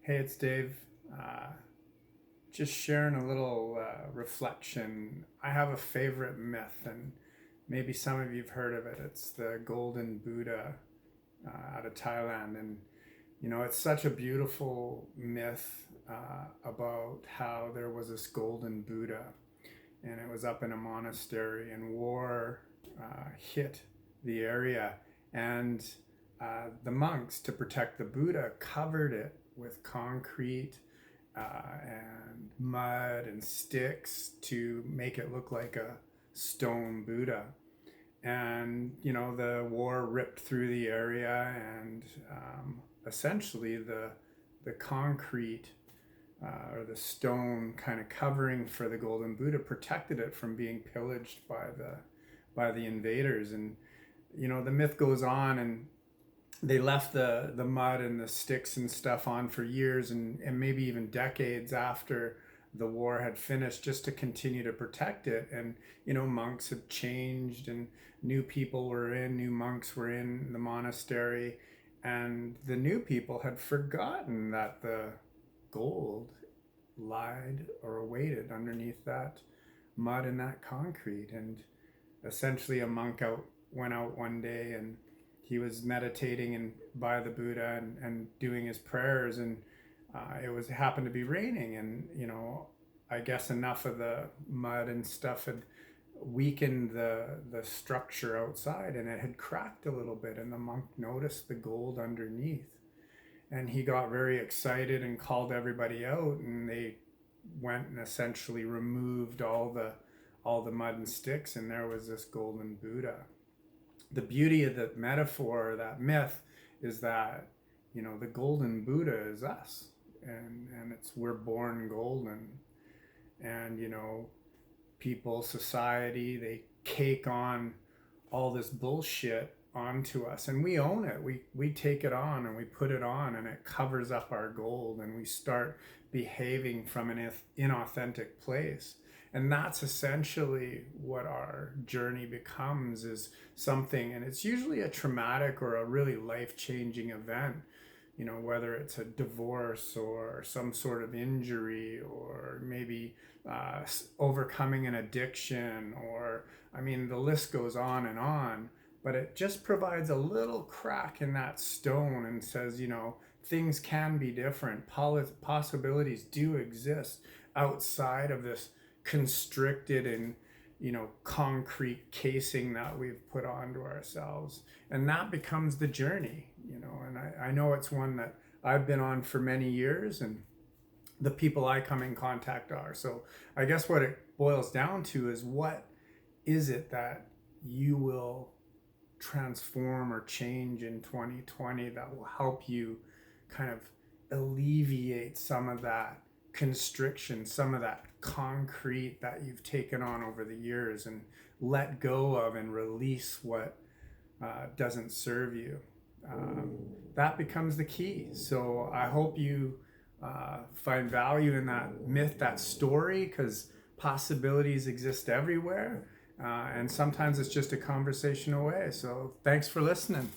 Hey, it's Dave. Uh, just sharing a little reflection. I have a favorite myth, and maybe some of you've heard of it. It's the Golden Buddha out of Thailand. And, it's such a beautiful myth about how there was this Golden Buddha, and it was up in a monastery, and war hit the area. And the monks, to protect the Buddha, covered it with concrete and mud and sticks to make it look like a stone Buddha. And the war ripped through the area, and essentially the concrete or the stone kind of covering for the Golden Buddha protected it from being pillaged by the invaders. And the myth goes on, and they left the mud and the sticks and stuff on for years and maybe even decades after the war had finished, just to continue to protect it. And monks had changed, and new monks were in the monastery, and the new people had forgotten that the gold lied or awaited underneath that mud and that concrete. And essentially a monk went out one day, and he was meditating and by the Buddha and doing his prayers, and it happened to be raining, and I guess enough of the mud and stuff had weakened the structure outside, and it had cracked a little bit, and the monk noticed the gold underneath, and he got very excited and called everybody out, and they went and essentially removed all the mud and sticks, and there was this Golden Buddha. The beauty of the metaphor, that myth, is that the Golden Buddha is us, and we're born golden. And people, society, they cake on all this bullshit onto us, and we own it. We take it on, and we put it on, and it covers up our gold, and we start behaving from an inauthentic place. And that's essentially what our journey becomes, is something, and it's usually a traumatic or a really life-changing event, whether it's a divorce or some sort of injury, or maybe overcoming an addiction, or I mean, the list goes on and on. But it just provides a little crack in that stone and says, things can be different. Possibilities do exist outside of this constricted and concrete casing that we've put onto ourselves. And that becomes the journey. And I know it's one that I've been on for many years, and the people I come in contact are. So I guess what it boils down to is, what is it that you will transform or change in 2020 that will help you kind of alleviate some of that constriction, some of that concrete that you've taken on over the years, and let go of and release what doesn't serve you. That becomes the key. So I hope you find value in that myth, that story, because possibilities exist everywhere. And sometimes it's just a conversation away. So thanks for listening.